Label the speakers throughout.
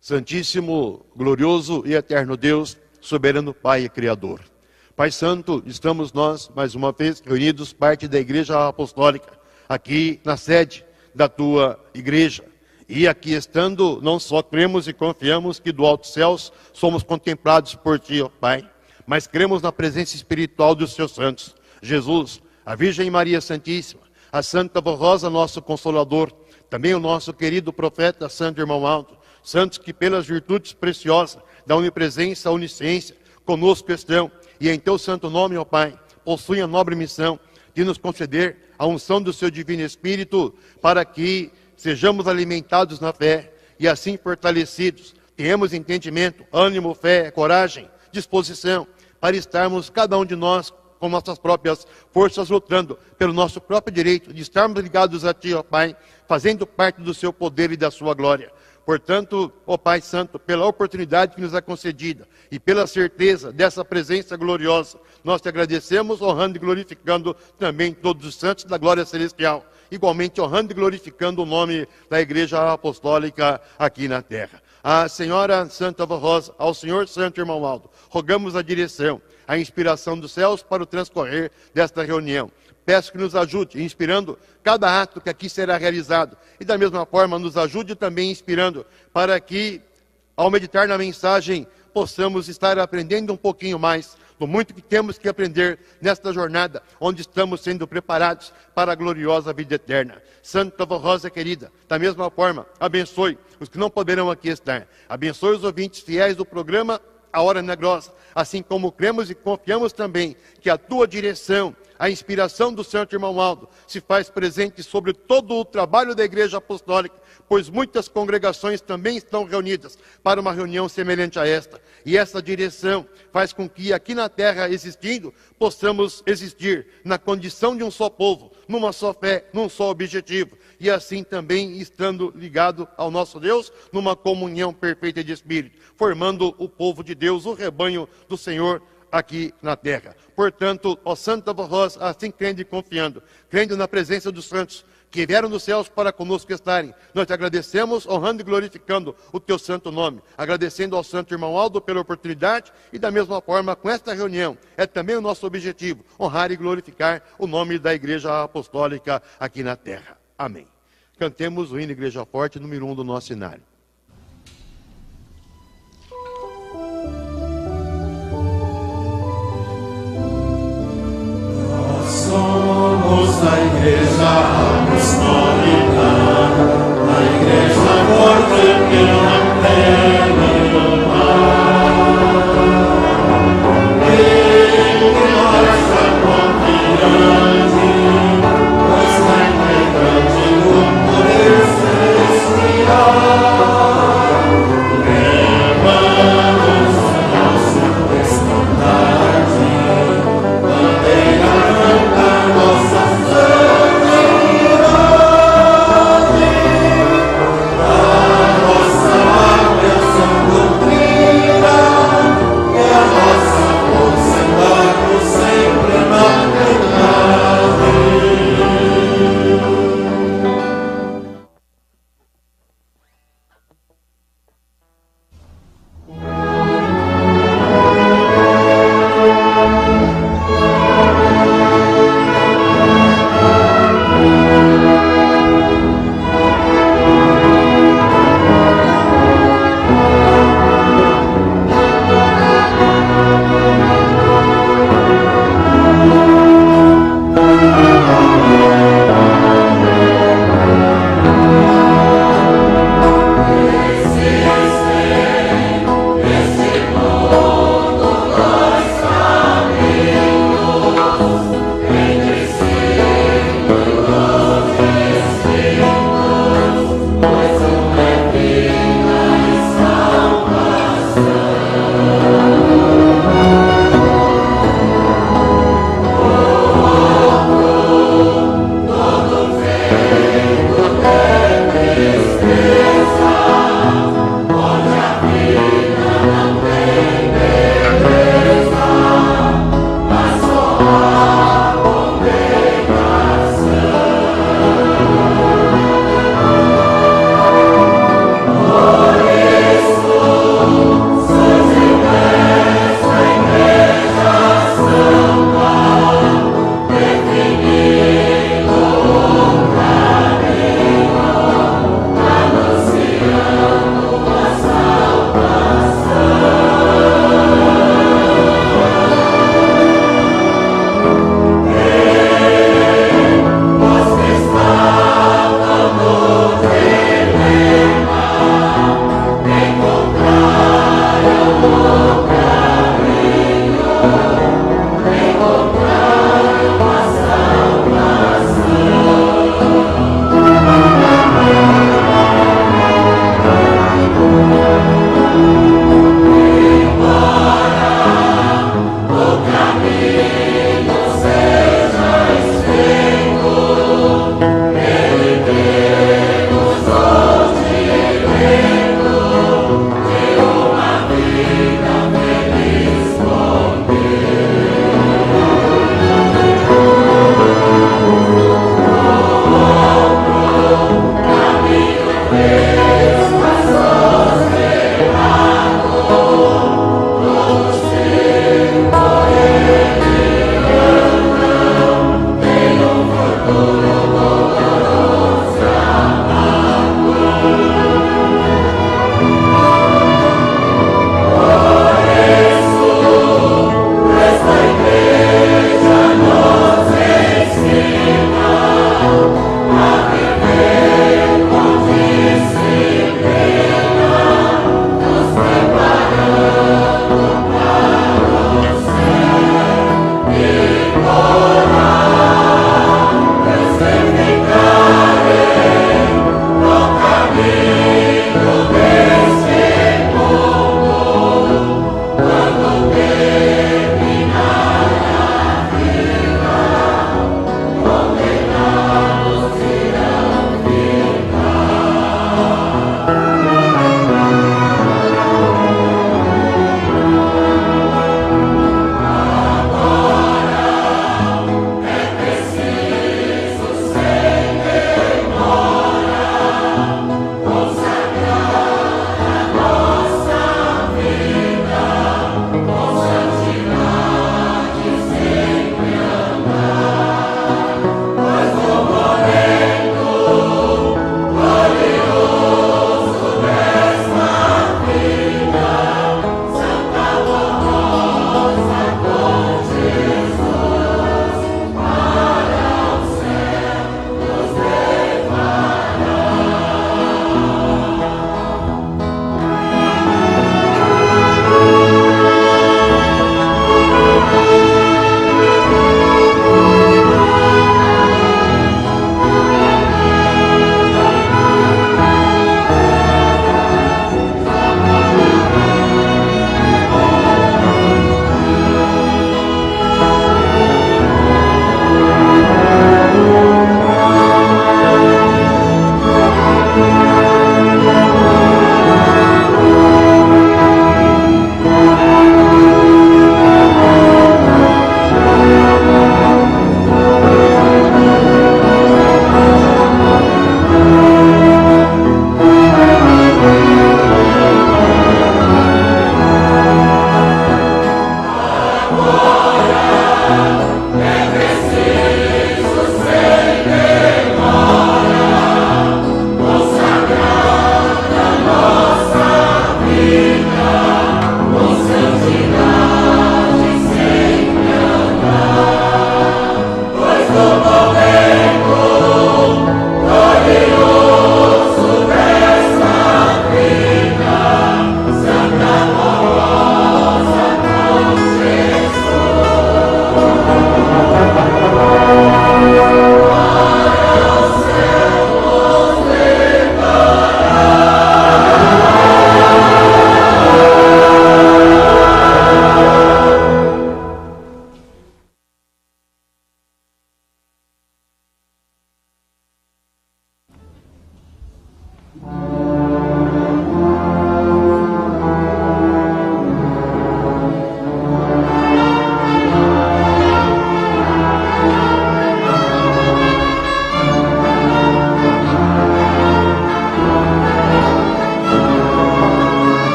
Speaker 1: Santíssimo, glorioso e eterno Deus, soberano Pai e Criador. Pai Santo, estamos nós, mais uma vez, reunidos, parte da Igreja Apostólica, aqui na sede da Tua Igreja. E aqui estando, não só cremos e confiamos que do alto céus somos contemplados por Ti, ó Pai, mas cremos na presença espiritual dos Seus santos. Jesus, a Virgem Maria Santíssima, a Santa Vó Rosa, nosso Consolador, também o nosso querido profeta Santo Irmão Aldo, santos que pelas virtudes preciosas da onipresença, onisciência, conosco estão, e em Teu santo nome, ó Pai, possuem a nobre missão de nos conceder a unção do Seu Divino Espírito, para que sejamos alimentados na fé e assim fortalecidos, tenhamos entendimento, ânimo, fé, coragem, disposição, para estarmos cada um de nós com nossas próprias forças lutando pelo nosso próprio direito de estarmos ligados a Ti, ó Pai, fazendo parte do Seu poder e da Sua glória. Portanto, ó Pai Santo, pela oportunidade que nos é concedida e pela certeza dessa presença gloriosa, nós Te agradecemos, honrando e glorificando também todos os santos da glória celestial, igualmente honrando e glorificando o nome da Igreja Apostólica aqui na terra. À Senhora Santa Vó Rosa, ao Senhor Santo Irmão Aldo, rogamos a direção, a inspiração dos céus para o transcorrer desta reunião. Peço que nos ajude, inspirando cada ato que aqui será realizado. E da mesma forma, nos ajude também inspirando, para que, ao meditar na mensagem, possamos estar aprendendo um pouquinho mais do muito que temos que aprender nesta jornada, onde estamos sendo preparados para a gloriosa vida eterna. Santa Vó Rosa querida, da mesma forma, abençoe os que não poderão aqui estar. Abençoe os ouvintes fiéis do programa A Hora Negrosa, assim como cremos e confiamos também que a Tua direção, a inspiração do Santo Irmão Aldo se faz presente sobre todo o trabalho da Igreja Apostólica, pois muitas congregações também estão reunidas para uma reunião semelhante a esta. E essa direção faz com que aqui na terra existindo, possamos existir na condição de um só povo, numa só fé, num só objetivo. E assim também estando ligado ao nosso Deus, numa comunhão perfeita de Espírito, formando o povo de Deus, o rebanho do Senhor aqui na terra. Portanto, ó Santa Vó Rosa, assim crendo e confiando, crendo na presença dos santos que vieram dos céus para conosco estarem, nós Te agradecemos, honrando e glorificando o Teu santo nome, agradecendo ao Santo Irmão Aldo pela oportunidade e da mesma forma com esta reunião, é também o nosso objetivo, honrar e glorificar o nome da Igreja Apostólica aqui na terra. Amém. Cantemos o hino Igreja Forte, número 1 do nosso cenário.
Speaker 2: Somos a Igreja Apostólica, a Igreja forte que não teme o mal. Em nossa confiança, pois na integrante do poder celestial.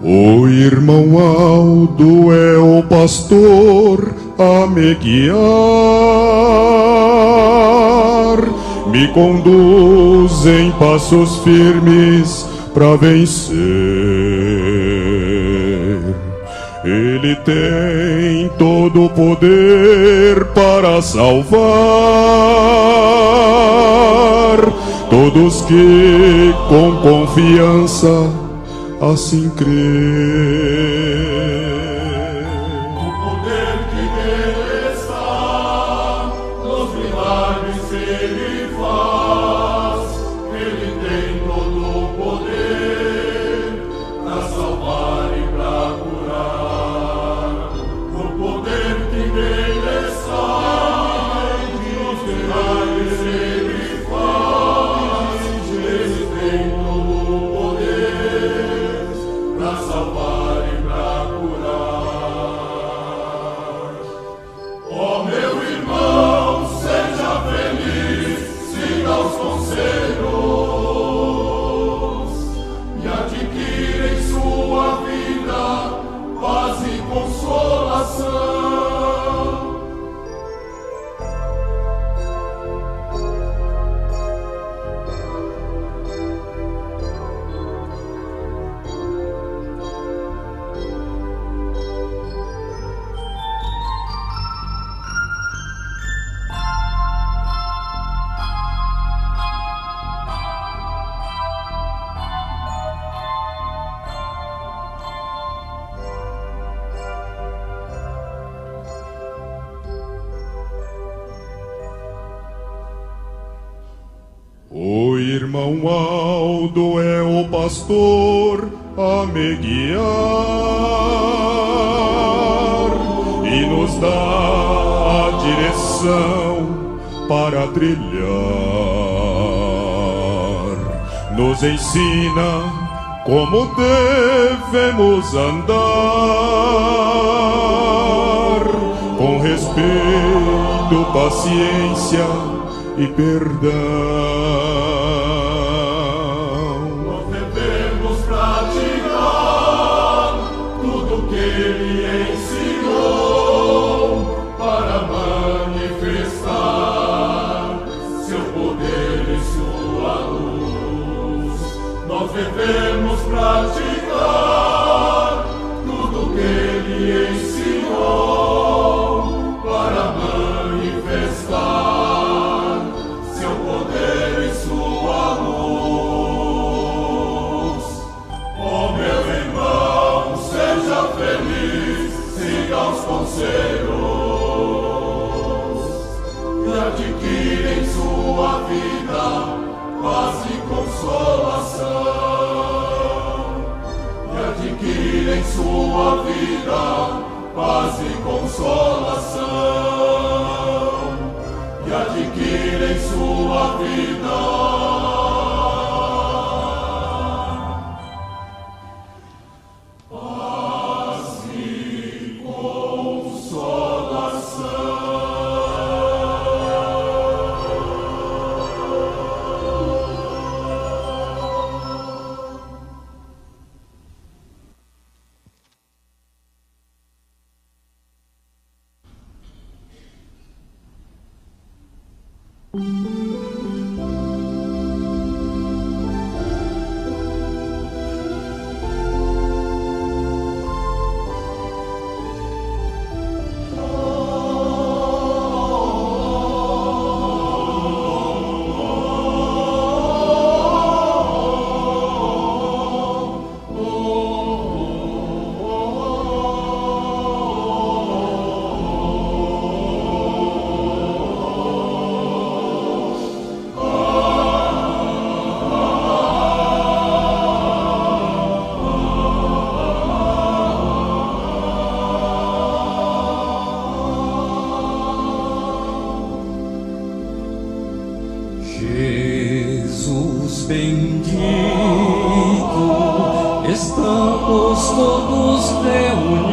Speaker 3: O irmão Aldo é o pastor a me guiar, me conduz em passos firmes para vencer. Ele tem todo o poder para salvar todos que com confiança assim crê.
Speaker 2: O poder que nele está, nos milagres ele faz. Ele tem todo o poder para salvar e para curar. O poder que nele está, nos milagres ele faz. Ele tem todo o poder para salvar e para curar. Ó meu irmão, seja feliz, siga os conselhos e adquira em sua vida paz e consolação.
Speaker 3: O irmão Aldo é o pastor a me guiar e nos dá a direção para trilhar. Nos ensina como devemos andar com respeito, paciência e perdão.
Speaker 2: Nós devemos praticar tudo que ele ensinou para manifestar seu poder e sua luz. Nós devemos praticar tudo que ele ensinou para manifestar seu poder
Speaker 4: Jesus bendito, estamos todos reunidos,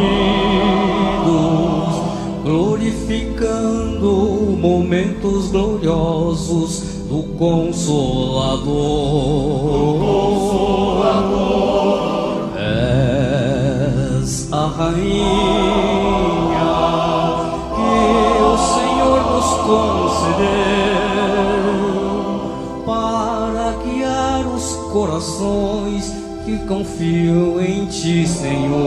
Speaker 4: glorificando momentos gloriosos do Consolador. És a rainha que o Senhor nos concedeu para guiar os corações que confiam em Ti, Senhor.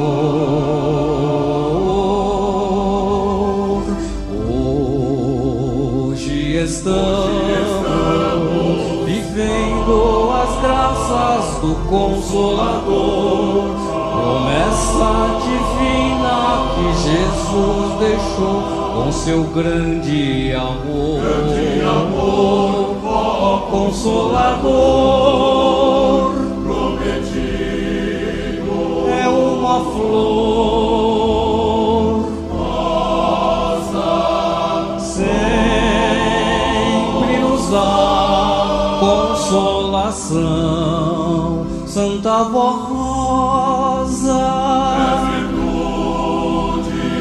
Speaker 4: Hoje estamos vivendo as graças do Consolador, promessa divina que Jesus deixou com seu grande amor. Ó Consolador,
Speaker 2: prometido
Speaker 4: é uma flor
Speaker 2: rosa,
Speaker 4: sempre nos dá consolação. Santa Rosa,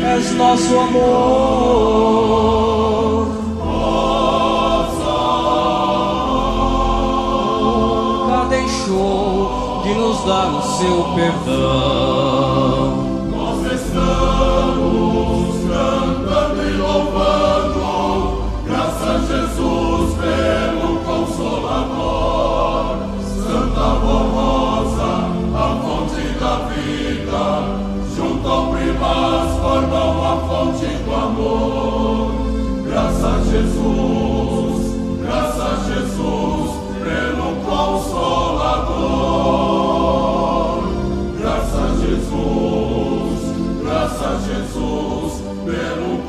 Speaker 4: és nosso amor. Nunca deixou de nos dar o seu perdão.
Speaker 2: nós estamos cantando e louvando, graças a Jesus pelo Consolador. Santa Rosa, a fonte da vida, junto ao primaz formam a fonte do amor. Graças a Jesus pelo Consolador. Graças a Jesus pelo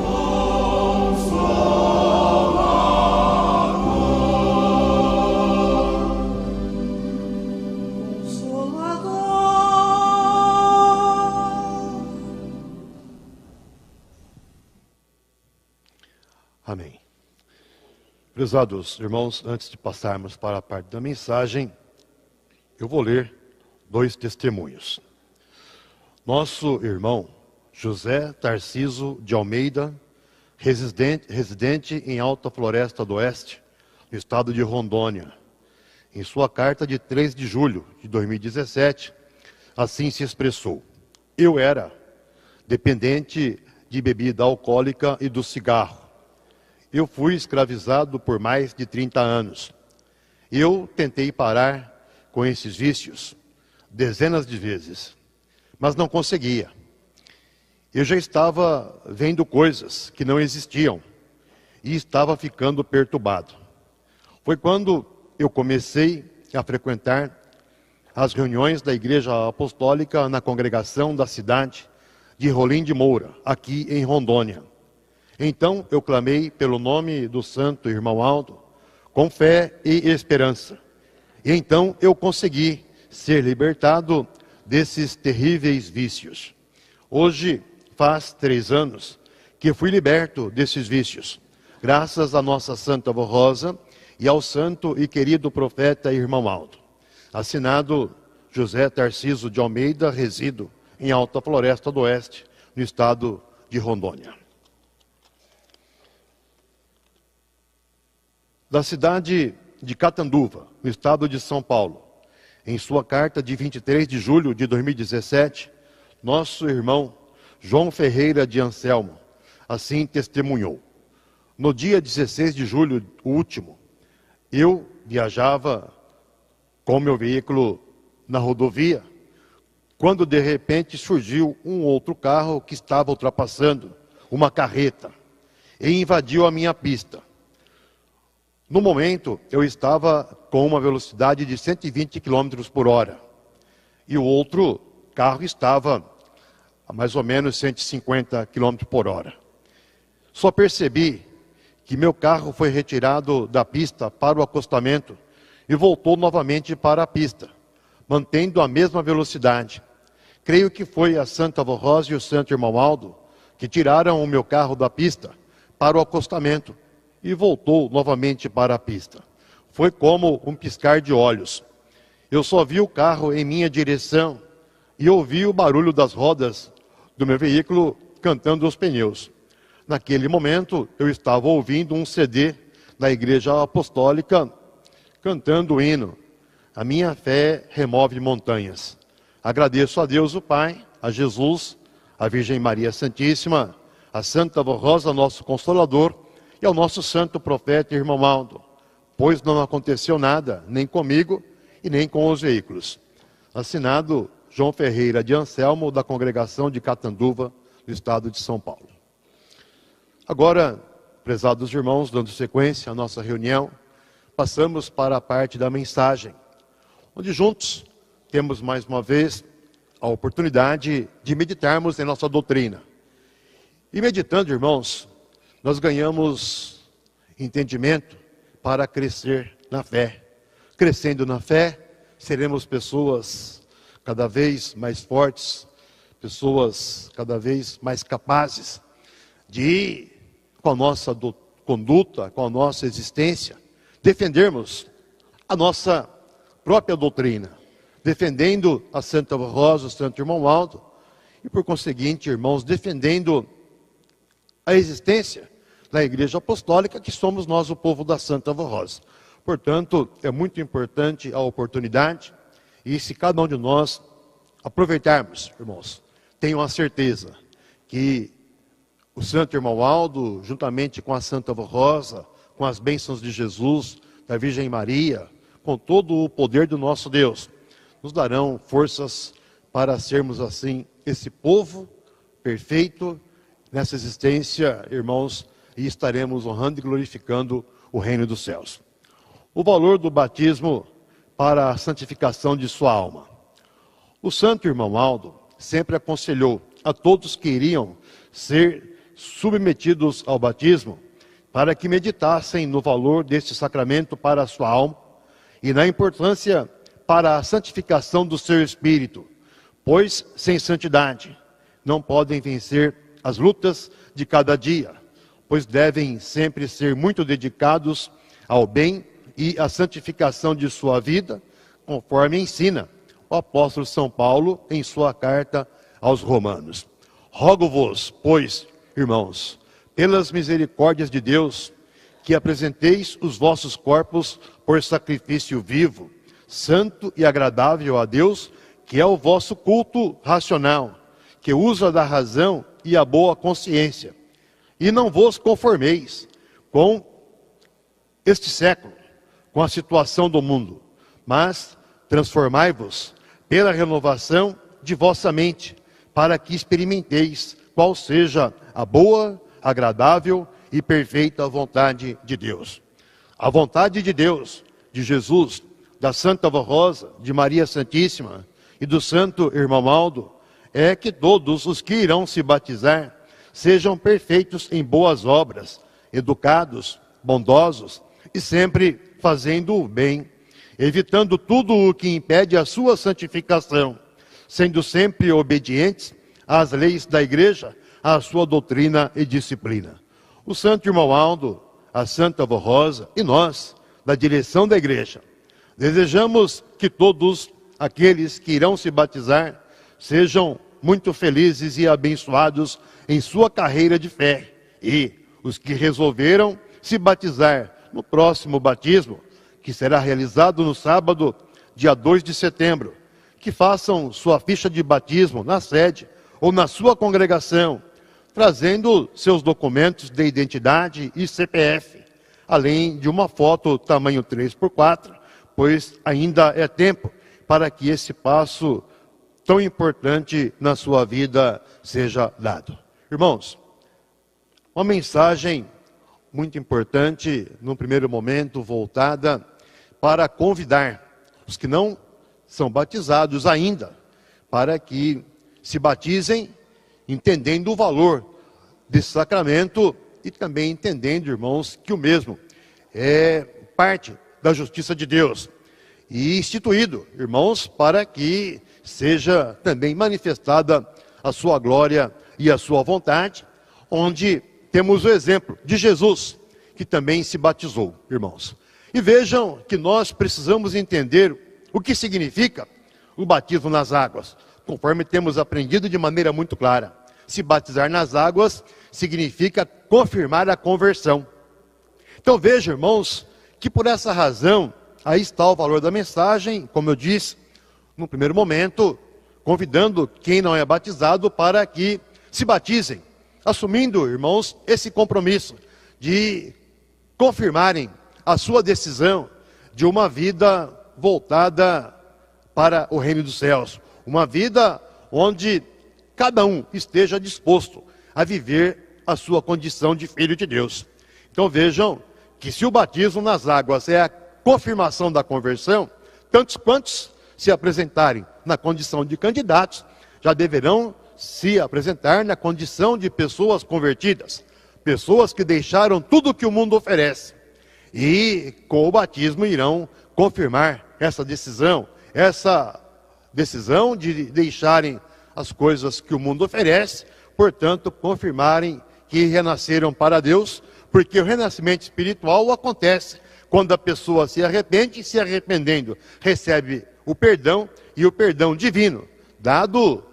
Speaker 1: Amém. Prezados irmãos, antes de passarmos para a parte da mensagem, eu vou ler 2 testemunhos. Nosso irmão José Tarciso de Almeida, residente em Alta Floresta do Oeste, no estado de Rondônia, em sua carta de 3 de julho de 2017, assim se expressou: eu era dependente de bebida alcoólica e do cigarro. Eu fui escravizado por mais de 30 anos. Eu tentei parar com esses vícios dezenas de vezes, mas não conseguia. Eu já estava vendo coisas que não existiam e estava ficando perturbado. Foi quando eu comecei a frequentar as reuniões da Igreja Apostólica na congregação da cidade de Rolim de Moura, aqui em Rondônia. Então eu clamei pelo nome do santo irmão Aldo, com fé e esperança. E então eu consegui ser libertado desses terríveis vícios. Hoje faz 3 anos que fui liberto desses vícios, graças à nossa Santa Avó Rosa e ao santo e querido profeta irmão Aldo. Assinado José Tarciso de Almeida, resido em Alta Floresta do Oeste, no estado de Rondônia. Da cidade de Catanduva, no estado de São Paulo, em sua carta de 23 de julho de 2017, nosso irmão João Ferreira de Anselmo assim testemunhou: No dia 16 de julho último, eu viajava com meu veículo na rodovia, quando de repente surgiu um outro carro que estava ultrapassando, uma carreta, e invadiu a minha pista. No momento, eu estava com uma velocidade de 120 km por hora, e o outro carro estava a mais ou menos 150 km por hora. Só percebi que meu carro foi retirado da pista para o acostamento e voltou novamente para a pista, mantendo a mesma velocidade. Creio que foi a Santa Avó Rosa e o Santo Irmão Aldo que tiraram o meu carro da pista para o acostamento e voltou novamente para a pista. Foi como um piscar de olhos. Eu só vi o carro em minha direção e ouvi o barulho das rodas do meu veículo cantando os pneus. Naquele momento, eu estava ouvindo um CD da Igreja Apostólica cantando o hino: A minha fé remove montanhas. Agradeço a Deus o Pai, a Jesus, a Virgem Maria Santíssima, a Santa Avó Rosa, nosso Consolador, e ao nosso santo profeta Irmão Aldo, pois não aconteceu nada, nem comigo e nem com os veículos. Assinado João Ferreira de Anselmo, da congregação de Catanduva, do estado de São Paulo. Agora, prezados irmãos, dando sequência à nossa reunião, passamos para a parte da mensagem, onde juntos temos mais uma vez a oportunidade de meditarmos em nossa doutrina. E meditando, irmãos, nós ganhamos entendimento para crescer na fé. Crescendo na fé, seremos pessoas cada vez mais fortes, pessoas cada vez mais capazes de, com a nossa conduta, com a nossa existência, defendermos a nossa própria doutrina, defendendo a Santa Avó Rosa, o Santo Irmão Aldo, e por conseguinte, irmãos, defendendo a existência da Igreja Apostólica, que somos nós, o povo da Santa Avó Rosa. Portanto, é muito importante a oportunidade, e se cada um de nós aproveitarmos, irmãos, tenham a certeza que o Santo Irmão Aldo, juntamente com a Santa Avó Rosa, com as bênçãos de Jesus, da Virgem Maria, com todo o poder do nosso Deus, nos darão forças para sermos assim, esse povo perfeito nessa existência, irmãos, e estaremos honrando e glorificando o reino dos céus. O valor do batismo para a santificação de sua alma. O Santo Irmão Aldo sempre aconselhou a todos que iriam ser submetidos ao batismo para que meditassem no valor deste sacramento para a sua alma e na importância para a santificação do seu espírito, pois sem santidade não podem vencer as lutas de cada dia, pois devem sempre ser muito dedicados ao bem e à santificação de sua vida, conforme ensina o apóstolo São Paulo em sua carta aos Romanos. Rogo-vos, pois, irmãos, pelas misericórdias de Deus, que apresenteis os vossos corpos por sacrifício vivo, santo e agradável a Deus, que é o vosso culto racional, que usa da razão e a boa consciência. E não vos conformeis com este século, com a situação do mundo, mas transformai-vos pela renovação de vossa mente, para que experimenteis qual seja a boa, agradável e perfeita vontade de Deus. A vontade de Deus, de Jesus, da Santa Avó Rosa, de Maria Santíssima e do Santo Irmão Aldo, é que todos os que irão se batizar sejam perfeitos em boas obras, educados, bondosos e sempre fazendo o bem, evitando tudo o que impede a sua santificação, sendo sempre obedientes às leis da Igreja, à sua doutrina e disciplina. O Santo Irmão Aldo, a Santa Avó Rosa e nós, da direção da Igreja, desejamos que todos aqueles que irão se batizar sejam muito felizes e abençoados em sua carreira de fé. E os que resolveram se batizar no próximo batismo, que será realizado no sábado, dia 2 de setembro, que façam sua ficha de batismo na sede ou na sua congregação, trazendo seus documentos de identidade e CPF, além de uma foto tamanho 3x4, pois ainda é tempo para que esse passo tão importante na sua vida seja dado. Irmãos, uma mensagem muito importante, num primeiro momento, voltada para convidar os que não são batizados ainda, para que se batizem, entendendo o valor desse sacramento e também entendendo, irmãos, que o mesmo é parte da justiça de Deus e instituído, irmãos, para que seja também manifestada a sua glória e a sua vontade, onde temos o exemplo de Jesus, que também se batizou, irmãos. E vejam que nós precisamos entender o que significa o batismo nas águas, conforme temos aprendido de maneira muito clara. Se batizar nas águas significa confirmar a conversão. Então vejam, irmãos, que por essa razão, aí está o valor da mensagem, como eu disse, no primeiro momento, convidando quem não é batizado para que se batizem, assumindo, irmãos, esse compromisso de confirmarem a sua decisão de uma vida voltada para o reino dos céus, uma vida onde cada um esteja disposto a viver a sua condição de filho de Deus. Então vejam que se o batismo nas águas é a confirmação da conversão, tantos quantos se apresentarem na condição de candidatos, já deverão se apresentar na condição de pessoas convertidas, pessoas que deixaram tudo o que o mundo oferece, e com o batismo irão confirmar essa decisão de deixarem as coisas que o mundo oferece, portanto, confirmarem que renasceram para Deus, porque o renascimento espiritual acontece quando a pessoa se arrepende e, se arrependendo, recebe o perdão e o perdão divino, dado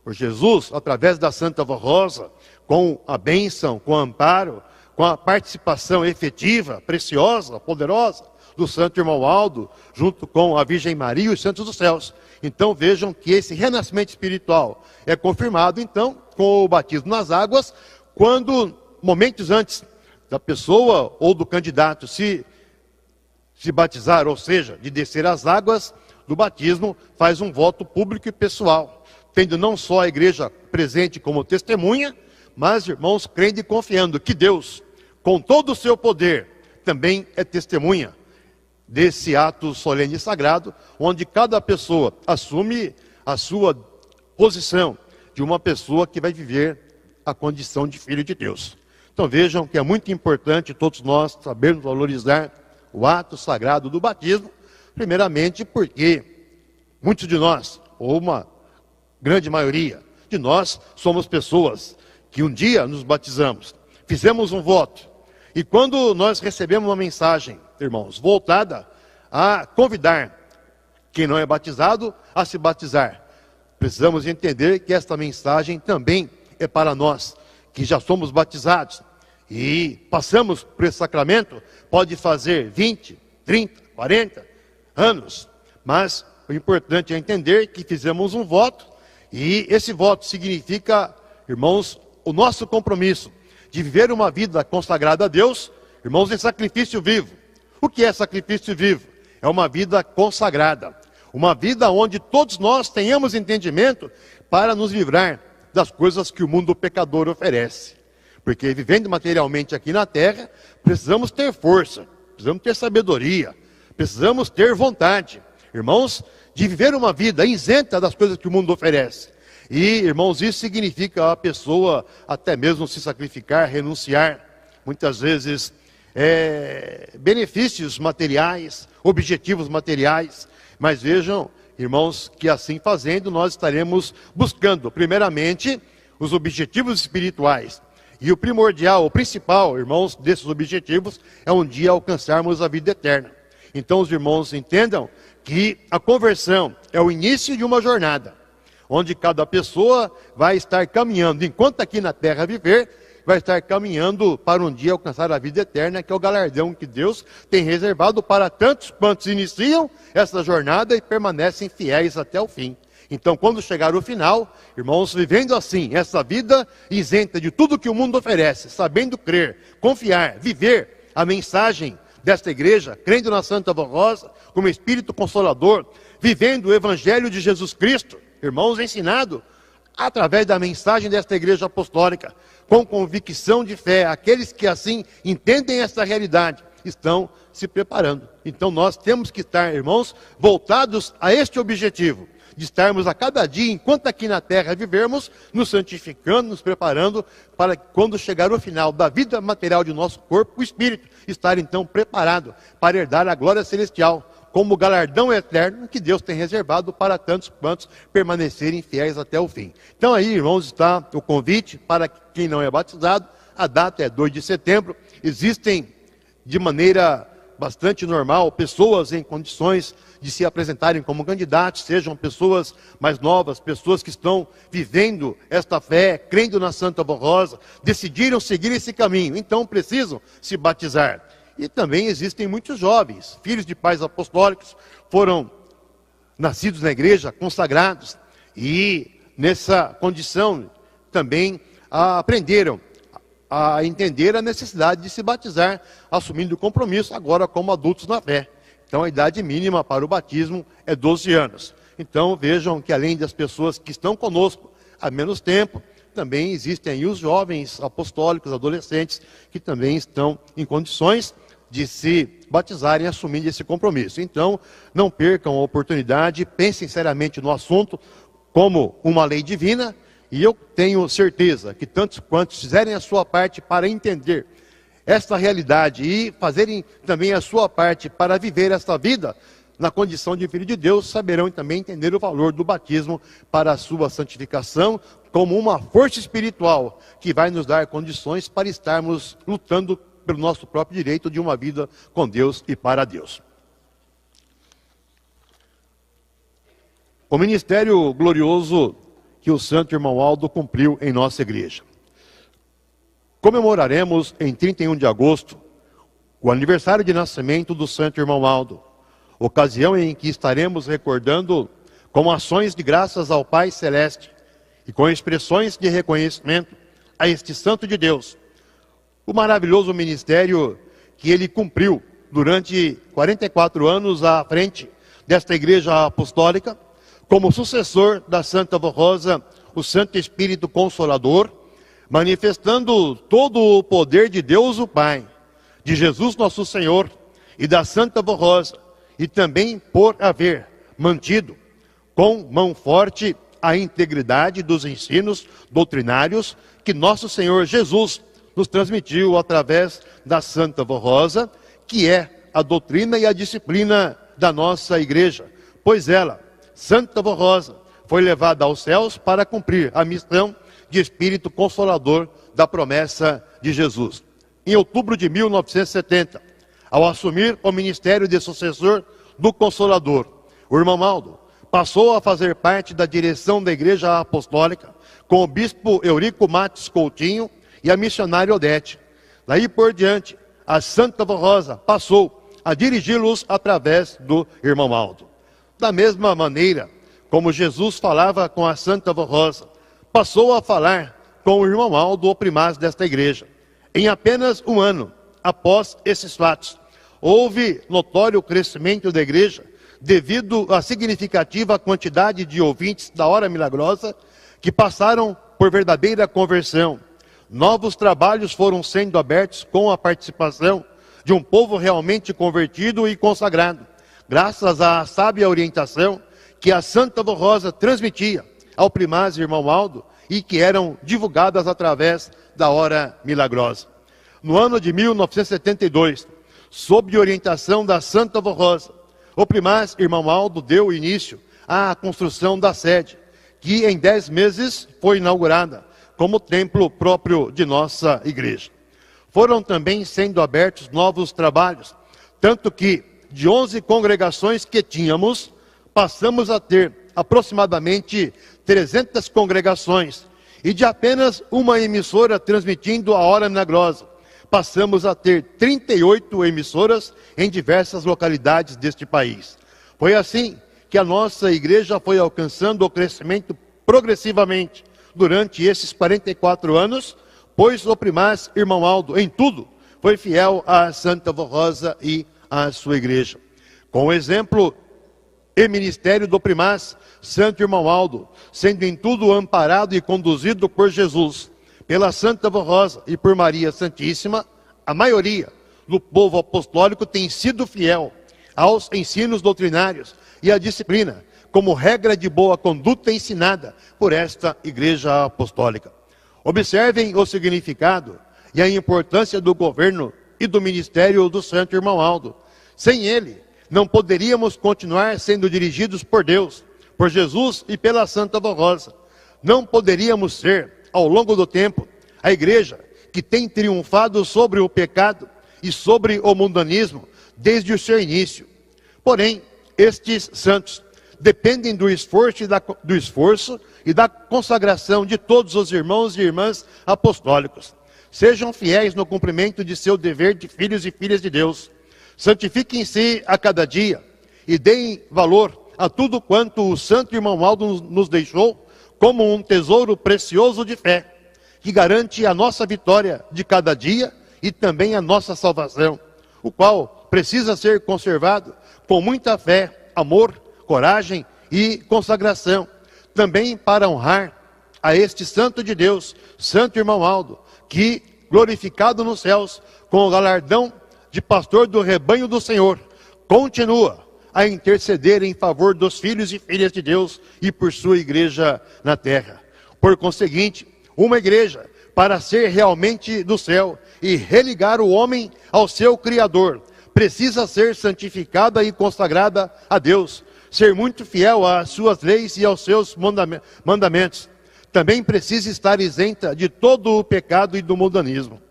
Speaker 1: por Jesus, através da Santa Voz Rosa, com a bênção, com o amparo, com a participação efetiva, preciosa, poderosa, do Santo Irmão Aldo, junto com a Virgem Maria e os Santos dos Céus. Então vejam que esse renascimento espiritual é confirmado, então, com o batismo nas águas, quando, momentos antes da pessoa ou do candidato se batizar, ou seja, de descer as águas do batismo, faz um voto público e pessoal, tendo não só a igreja presente como testemunha, mas, irmãos, crendo e confiando que Deus, com todo o seu poder, também é testemunha desse ato solene e sagrado, onde cada pessoa assume a sua posição de uma pessoa que vai viver a condição de filho de Deus. Então vejam que é muito importante todos nós sabermos valorizar o ato sagrado do batismo, primeiramente porque muitos de nós, ou uma grande maioria de nós, somos pessoas que um dia nos batizamos, fizemos um voto, e quando nós recebemos uma mensagem, irmãos, voltada a convidar quem não é batizado a se batizar, precisamos entender que esta mensagem também é para nós, que já somos batizados, e passamos por esse sacramento, pode fazer 20, 30, 40 anos, mas o importante é entender que fizemos um voto, e esse voto significa, irmãos, o nosso compromisso de viver uma vida consagrada a Deus, irmãos, em sacrifício vivo. O que é sacrifício vivo? É uma vida consagrada, uma vida onde todos nós tenhamos entendimento para nos livrar das coisas que o mundo pecador oferece. Porque vivendo materialmente aqui na terra, precisamos ter força, precisamos ter sabedoria, precisamos ter vontade, irmãos, de viver uma vida isenta das coisas que o mundo oferece. E, irmãos, isso significa a pessoa até mesmo se sacrificar, renunciar, muitas vezes, benefícios materiais, objetivos materiais. Mas vejam, irmãos, que assim fazendo nós estaremos buscando, primeiramente, os objetivos espirituais. E o primordial, o principal, irmãos, desses objetivos é um dia alcançarmos a vida eterna. Então os irmãos entendam que a conversão é o início de uma jornada, onde cada pessoa vai estar caminhando, enquanto aqui na terra viver, vai estar caminhando para um dia alcançar a vida eterna, que é o galardão que Deus tem reservado para tantos quantos iniciam essa jornada e permanecem fiéis até o fim. Então, quando chegar o final, irmãos, vivendo assim, essa vida isenta de tudo que o mundo oferece, sabendo crer, confiar, viver a mensagem desta igreja, crendo na Santa Voz Rosa, como Espírito Consolador, vivendo o Evangelho de Jesus Cristo, irmãos, ensinado através da mensagem desta igreja apostólica, com convicção de fé, aqueles que assim entendem essa realidade, estão se preparando. Então nós temos que estar, irmãos, voltados a este objetivo, de estarmos a cada dia, enquanto aqui na terra vivermos, nos santificando, nos preparando, para que quando chegar o final da vida material de nosso corpo, o Espírito estar então preparado para herdar a glória celestial, como galardão eterno que Deus tem reservado para tantos quantos permanecerem fiéis até o fim. Então aí, irmãos, está o convite para quem não é batizado. A data é 2 de setembro. Existem, de maneira bastante normal, pessoas em condições de se apresentarem como candidatos, sejam pessoas mais novas, pessoas que estão vivendo esta fé, crendo na Santa Voz Rosa, decidiram seguir esse caminho, então precisam se batizar. E também existem muitos jovens, filhos de pais apostólicos, foram nascidos na igreja, consagrados, e nessa condição também aprenderam a entender a necessidade de se batizar, assumindo o compromisso agora como adultos na fé. Então a idade mínima para o batismo é 12 anos. Então vejam que além das pessoas que estão conosco há menos tempo, também existem aí os jovens apostólicos, adolescentes, que também estão em condições de se batizarem assumindo esse compromisso. Então, não percam a oportunidade, pensem seriamente no assunto como uma lei divina, e eu tenho certeza que tantos quantos fizerem a sua parte para entender esta realidade e fazerem também a sua parte para viver esta vida na condição de filho de Deus, saberão também entender o valor do batismo para a sua santificação, como uma força espiritual que vai nos dar condições para estarmos lutando pelo nosso próprio direito de uma vida com Deus e para Deus. O ministério glorioso que o santo irmão Aldo cumpriu em nossa igreja. Comemoraremos em 31 de agosto o aniversário de nascimento do santo irmão Aldo, ocasião em que estaremos recordando com ações de graças ao Pai Celeste e com expressões de reconhecimento a este santo de Deus, o maravilhoso ministério que ele cumpriu durante 44 anos à frente desta igreja apostólica, como sucessor da Santa Voz Rosa, o Santo Espírito Consolador, manifestando todo o poder de Deus o Pai, de Jesus nosso Senhor e da Santa Voz Rosa, e também por haver mantido com mão forte a integridade dos ensinos doutrinários que nosso Senhor Jesus nos transmitiu através da Santa Voz Rosa, que é a doutrina e a disciplina da nossa igreja, pois ela, Santa Voz Rosa, foi levada aos céus para cumprir a missão de Espírito Consolador da promessa de Jesus. Em outubro de 1970, ao assumir o ministério de sucessor do Consolador, o irmão Aldo passou a fazer parte da direção da Igreja Apostólica com o bispo Eurico Matos Coutinho e a missionária Odete. Daí por diante, a Santa Voz Rosa passou a dirigi-los através do irmão Aldo. Da mesma maneira como Jesus falava com a Santa Voz Rosa, passou a falar com o irmão Aldo, o primaz desta igreja. Em apenas um ano após esses fatos, houve notório crescimento da igreja devido à significativa quantidade de ouvintes da Hora Milagrosa que passaram por verdadeira conversão. Novos trabalhos foram sendo abertos com a participação de um povo realmente convertido e consagrado, graças à sábia orientação que a Santa Voz Rosa transmitia ao primaz irmão Aldo e que eram divulgadas através da Hora Milagrosa. No ano de 1972, sob orientação da Santa Voz Rosa, o primaz irmão Aldo deu início à construção da sede, que em 10 meses foi inaugurada como templo próprio de nossa igreja. Foram também sendo abertos novos trabalhos, tanto que de 11 congregações que tínhamos, passamos a ter aproximadamente 300 congregações, e de apenas uma emissora transmitindo a Hora Milagrosa, passamos a ter 38 emissoras em diversas localidades deste país. Foi assim que a nossa igreja foi alcançando o crescimento progressivamente durante esses 44 anos, pois o primaz, irmão Aldo, em tudo, foi fiel à Santa Vó Rosa e à sua igreja. Com o exemplo e ministério do primaz, Santo Irmão Aldo, sendo em tudo amparado e conduzido por Jesus, pela Santa Vó Rosa e por Maria Santíssima, a maioria do povo apostólico tem sido fiel aos ensinos doutrinários e à disciplina, como regra de boa conduta ensinada por esta Igreja Apostólica. Observem o significado e a importância do governo e do ministério do Santo Irmão Aldo. Sem ele, não poderíamos continuar sendo dirigidos por Deus, por Jesus e pela Santa Vó Rosa. Não poderíamos ser, ao longo do tempo, a igreja que tem triunfado sobre o pecado e sobre o mundanismo desde o seu início. Porém, estes santos dependem do esforço e da consagração de todos os irmãos e irmãs apostólicos. Sejam fiéis no cumprimento de seu dever de filhos e filhas de Deus. Santifiquem-se a cada dia e deem valor a tudo quanto o Santo Irmão Aldo nos deixou como um tesouro precioso de fé, que garante a nossa vitória de cada dia e também a nossa salvação, o qual precisa ser conservado com muita fé, amor, coragem e consagração, também para honrar a este santo de Deus, Santo Irmão Aldo, que, glorificado nos céus, com o galardão de pastor do rebanho do Senhor, continua a interceder em favor dos filhos e filhas de Deus e por sua igreja na terra. Por conseguinte, uma igreja, para ser realmente do céu e religar o homem ao seu Criador, precisa ser santificada e consagrada a Deus, ser muito fiel às suas leis e aos seus mandamentos. Também precisa estar isenta de todo o pecado e do mundanismo.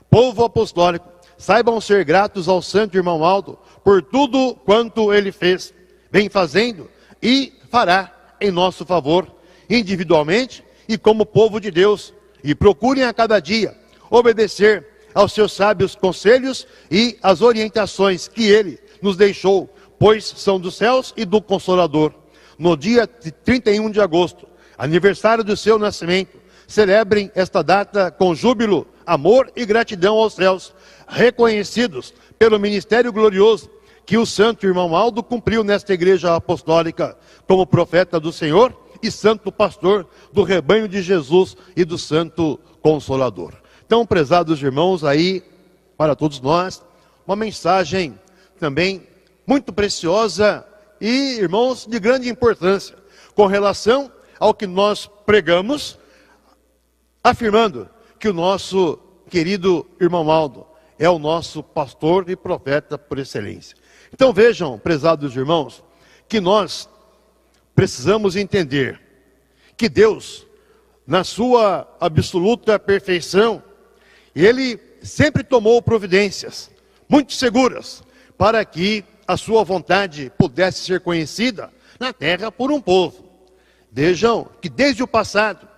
Speaker 1: Povo apostólico, saibam ser gratos ao Santo Irmão Aldo por tudo quanto ele fez, vem fazendo e fará em nosso favor, individualmente e como povo de Deus, e procurem a cada dia obedecer aos seus sábios conselhos e às orientações que ele nos deixou, pois são dos céus e do Consolador. No dia 31 de agosto, aniversário do seu nascimento, celebrem esta data com júbilo, amor e gratidão aos céus, reconhecidos pelo ministério glorioso que o Santo Irmão Aldo cumpriu nesta igreja apostólica, como profeta do Senhor e santo pastor do rebanho de Jesus e do Santo Consolador. Então, prezados irmãos, aí, para todos nós, uma mensagem também muito preciosa e, irmãos, de grande importância, com relação ao que nós pregamos, afirmando que o nosso querido irmão Aldo é o nosso pastor e profeta por excelência. Então vejam, prezados irmãos, que nós precisamos entender que Deus, na sua absoluta perfeição, Ele sempre tomou providências muito seguras para que a sua vontade pudesse ser conhecida na terra por um povo. Vejam que desde o passado,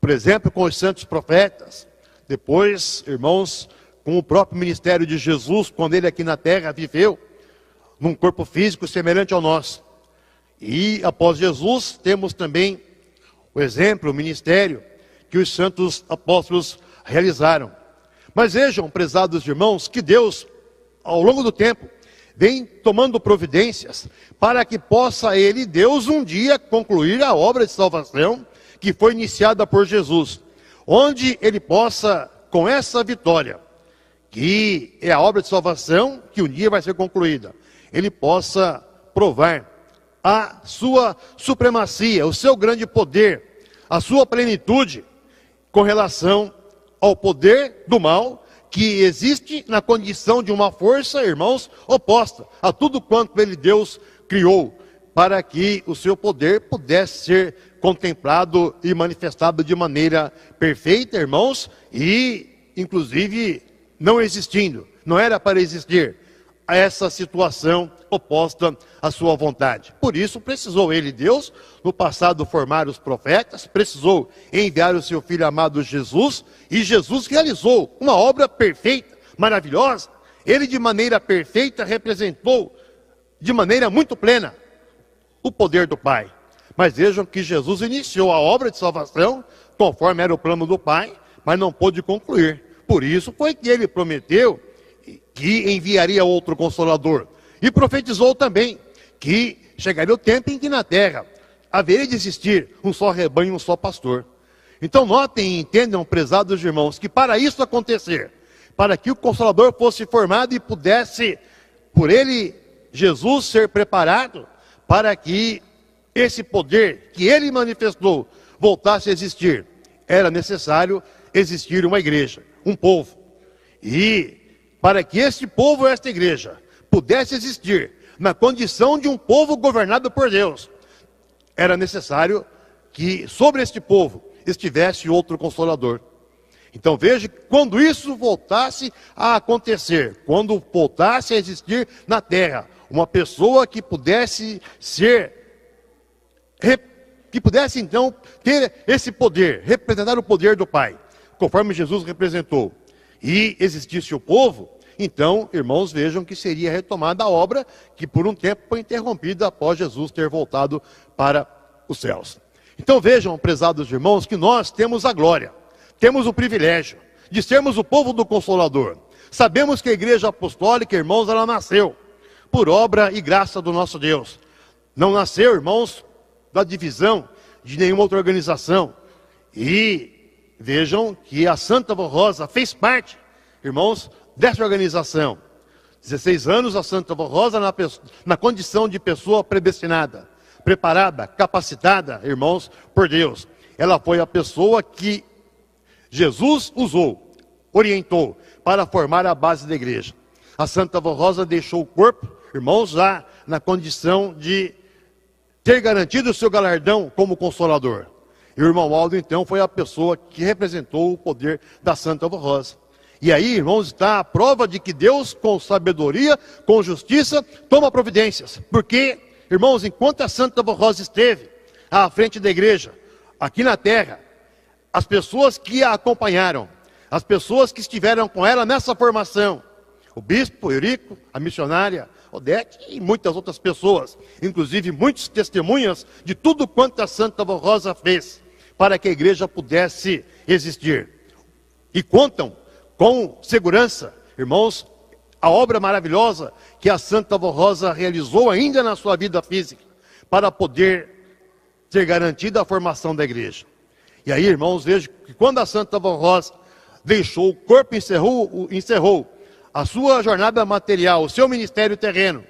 Speaker 1: por exemplo, com os santos profetas, depois, irmãos, com o próprio ministério de Jesus, quando ele aqui na terra viveu, num corpo físico semelhante ao nosso. E após Jesus, temos também o exemplo, o ministério que os santos apóstolos realizaram. Mas vejam, prezados irmãos, que Deus, ao longo do tempo, vem tomando providências para que possa Ele, Deus, um dia concluir a obra de salvação que foi iniciada por Jesus, onde Ele possa, com essa vitória, que é a obra de salvação que um dia vai ser concluída, Ele possa provar a sua supremacia, o seu grande poder, a sua plenitude com relação ao poder do mal que existe na condição de uma força, irmãos, oposta a tudo quanto Ele, Deus, criou, para que o seu poder pudesse ser contemplado e manifestado de maneira perfeita, irmãos, e inclusive não existindo, não era para existir essa situação oposta à sua vontade. Por isso precisou Ele, Deus, no passado formar os profetas, precisou enviar o seu Filho amado Jesus, e Jesus realizou uma obra perfeita, maravilhosa. Ele de maneira perfeita representou de maneira muito plena o poder do Pai. Mas vejam que Jesus iniciou a obra de salvação, conforme era o plano do Pai, mas não pôde concluir. Por isso foi que ele prometeu que enviaria outro Consolador. E profetizou também que chegaria o tempo em que na terra haveria de existir um só rebanho e um só pastor. Então notem e entendam, prezados irmãos, que para isso acontecer, para que o Consolador fosse formado e pudesse, por ele, Jesus, ser preparado, para que esse poder que ele manifestou voltasse a existir, era necessário existir uma igreja, um povo. E para que esse povo, esta igreja, pudesse existir na condição de um povo governado por Deus, era necessário que sobre este povo estivesse outro Consolador. Então veja, quando isso voltasse a acontecer, quando voltasse a existir na terra, uma pessoa que pudesse então ter esse poder, representar o poder do Pai, conforme Jesus representou, e existisse o povo, então, irmãos, vejam que seria retomada a obra que por um tempo foi interrompida após Jesus ter voltado para os céus. Então vejam, prezados irmãos, que nós temos a glória, temos o privilégio de sermos o povo do Consolador. Sabemos que a igreja apostólica, irmãos, ela nasceu por obra e graça do nosso Deus. Não nasceu, irmãos, da divisão de nenhuma outra organização. E vejam que a Santa Voz Rosa fez parte, irmãos, dessa organização. 16 anos a Santa Voz Rosa na condição de pessoa predestinada, preparada, capacitada, irmãos, por Deus. Ela foi a pessoa que Jesus usou, orientou, para formar a base da igreja. A Santa Voz Rosa deixou o corpo, irmãos, já na condição de ter garantido o seu galardão como Consolador. E o irmão Aldo, então, foi a pessoa que representou o poder da Santa Voz Rosa. E aí, irmãos, está a prova de que Deus, com sabedoria, com justiça, toma providências. Porque, irmãos, enquanto a Santa Voz Rosa esteve à frente da igreja, aqui na terra, as pessoas que a acompanharam, as pessoas que estiveram com ela nessa formação, o bispo Eurico, a missionária Odete e muitas outras pessoas, inclusive muitas testemunhas de tudo quanto a Santa Voz Rosa fez para que a igreja pudesse existir. E contam com segurança, irmãos, a obra maravilhosa que a Santa Voz Rosa realizou ainda na sua vida física, para poder ter garantida a formação da igreja. E aí, irmãos, vejam que quando a Santa Voz Rosa deixou o corpo, encerrou a sua jornada material, o seu ministério terreno,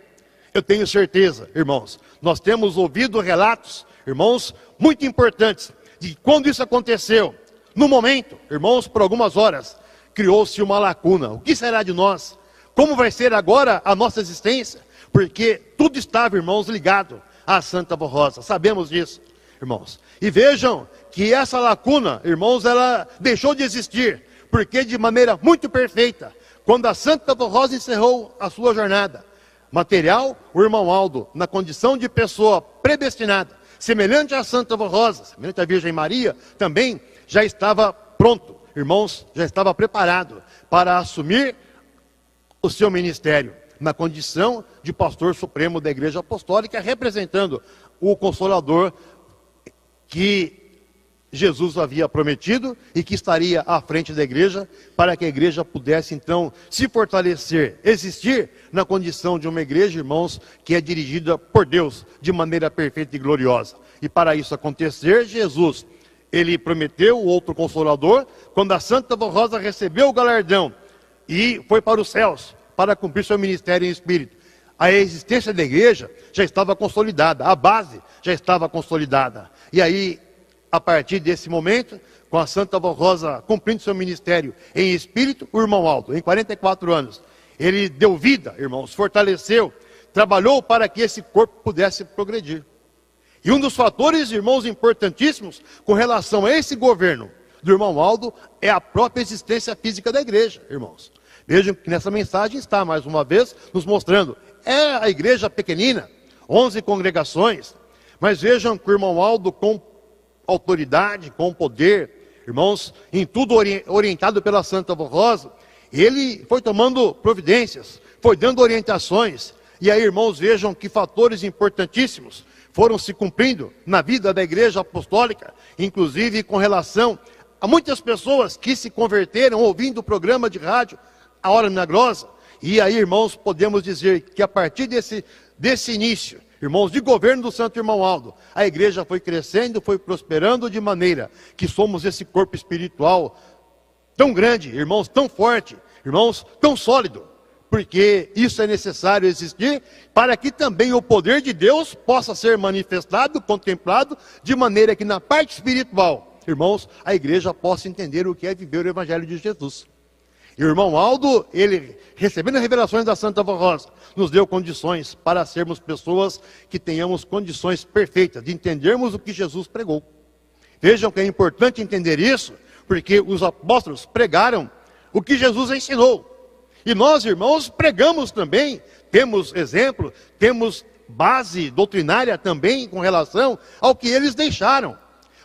Speaker 1: eu tenho certeza, irmãos, nós temos ouvido relatos, irmãos, muito importantes, de quando isso aconteceu. No momento, irmãos, por algumas horas, criou-se uma lacuna. O que será de nós? Como vai ser agora a nossa existência? Porque tudo estava, irmãos, ligado à Santa Voz Rosa. Sabemos disso, irmãos. E vejam que essa lacuna, irmãos, ela deixou de existir. Porque de maneira muito perfeita, quando a Santa Voz Rosa encerrou a sua jornada material, o irmão Aldo, na condição de pessoa predestinada, semelhante à Santa Voz Rosa, semelhante à Virgem Maria, também já estava pronto, irmãos, já estava preparado para assumir o seu ministério, na condição de pastor supremo da Igreja Apostólica, representando o Consolador que Jesus havia prometido e que estaria à frente da igreja, para que a igreja pudesse então se fortalecer, existir na condição de uma igreja, irmãos, que é dirigida por Deus de maneira perfeita e gloriosa. E para isso acontecer, Jesus, ele prometeu o outro Consolador, quando a Santa Voz Rosa recebeu o galardão e foi para os céus, para cumprir seu ministério em espírito. A existência da igreja já estava consolidada, a base já estava consolidada. E aí, a partir desse momento, com a Santa Voz Rosa cumprindo seu ministério em espírito, o irmão Aldo, em 44 anos, ele deu vida, irmãos, fortaleceu, trabalhou para que esse corpo pudesse progredir. E um dos fatores, irmãos, importantíssimos com relação a esse governo do irmão Aldo é a própria existência física da igreja, irmãos. Vejam que nessa mensagem está, mais uma vez, nos mostrando, é a igreja pequenina, 11 congregações, mas vejam que o irmão Aldo, com autoridade, com poder, irmãos, em tudo orientado pela Santa Voz Rosa, ele foi tomando providências, foi dando orientações, e aí, irmãos, vejam que fatores importantíssimos foram se cumprindo na vida da igreja apostólica, inclusive com relação a muitas pessoas que se converteram ouvindo o programa de rádio A Hora Milagrosa. E aí, irmãos, podemos dizer que a partir desse início, irmãos, de governo do Santo Irmão Aldo, a igreja foi crescendo, foi prosperando de maneira que somos esse corpo espiritual tão grande, irmãos, tão forte, irmãos, tão sólido, porque isso é necessário existir para que também o poder de Deus possa ser manifestado, contemplado, de maneira que na parte espiritual, irmãos, a igreja possa entender o que é viver o Evangelho de Jesus. E o irmão Aldo, ele, recebendo as revelações da Santa Vó Rosa, nos deu condições para sermos pessoas que tenhamos condições perfeitas, de entendermos o que Jesus pregou. Vejam que é importante entender isso, porque os apóstolos pregaram o que Jesus ensinou. E nós, irmãos, pregamos também, temos exemplo, temos base doutrinária também com relação ao que eles deixaram.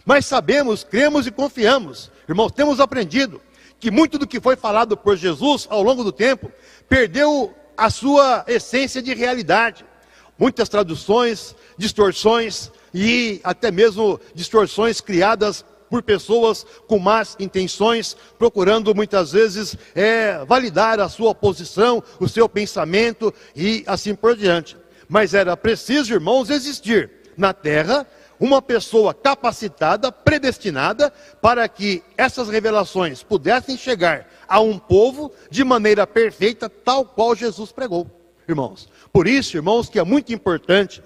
Speaker 1: Mas sabemos, cremos e confiamos, irmãos, temos aprendido que muito do que foi falado por Jesus ao longo do tempo perdeu a sua essência de realidade. Muitas traduções, distorções e até mesmo distorções criadas por pessoas com más intenções, procurando muitas vezes validar a sua posição, o seu pensamento e assim por diante. Mas era preciso, irmãos, existir na terra uma pessoa capacitada, predestinada, para que essas revelações pudessem chegar a um povo de maneira perfeita, tal qual Jesus pregou, irmãos. Por isso, irmãos, que é muito importante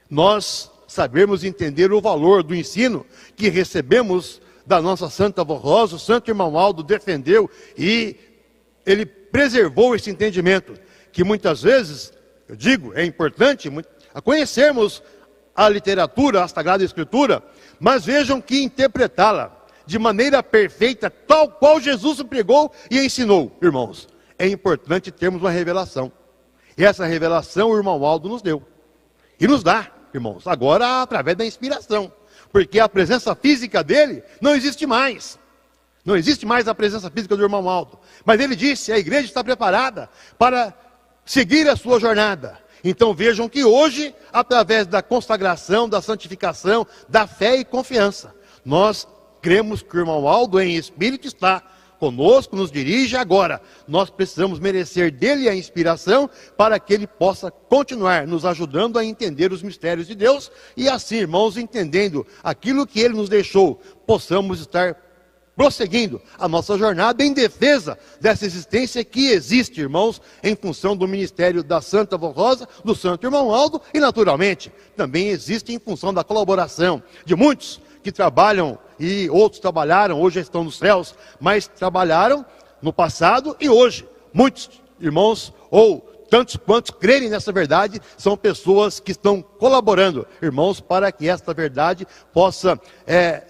Speaker 1: nós sabermos entender o valor do ensino que recebemos da nossa Santa Vó Rosa. O Santo Irmão Aldo defendeu e ele preservou esse entendimento, que muitas vezes, eu digo, é importante conhecermos a literatura, a Sagrada Escritura, mas vejam que interpretá-la de maneira perfeita, tal qual Jesus pregou e ensinou, irmãos. É importante termos uma revelação. E essa revelação o irmão Aldo nos deu. E nos dá, irmãos, agora através da inspiração. Porque a presença física dele não existe mais. Não existe mais a presença física do irmão Aldo. Mas ele disse, a igreja está preparada para seguir a sua jornada. Então vejam que hoje, através da consagração, da santificação, da fé e confiança, nós cremos que o irmão Aldo em espírito está conosco, nos dirige agora. Nós precisamos merecer dele a inspiração para que ele possa continuar nos ajudando a entender os mistérios de Deus e assim, irmãos, entendendo aquilo que ele nos deixou, possamos estar prosseguindo a nossa jornada em defesa dessa existência que existe, irmãos, em função do ministério da Santa Vó Rosa, do Santo Irmão Aldo e, naturalmente, também existe em função da colaboração de muitos que trabalham e outros trabalharam, hoje estão nos céus, mas trabalharam no passado e hoje. Muitos irmãos, ou tantos quantos crerem nessa verdade, são pessoas que estão colaborando, irmãos, para que esta verdade possa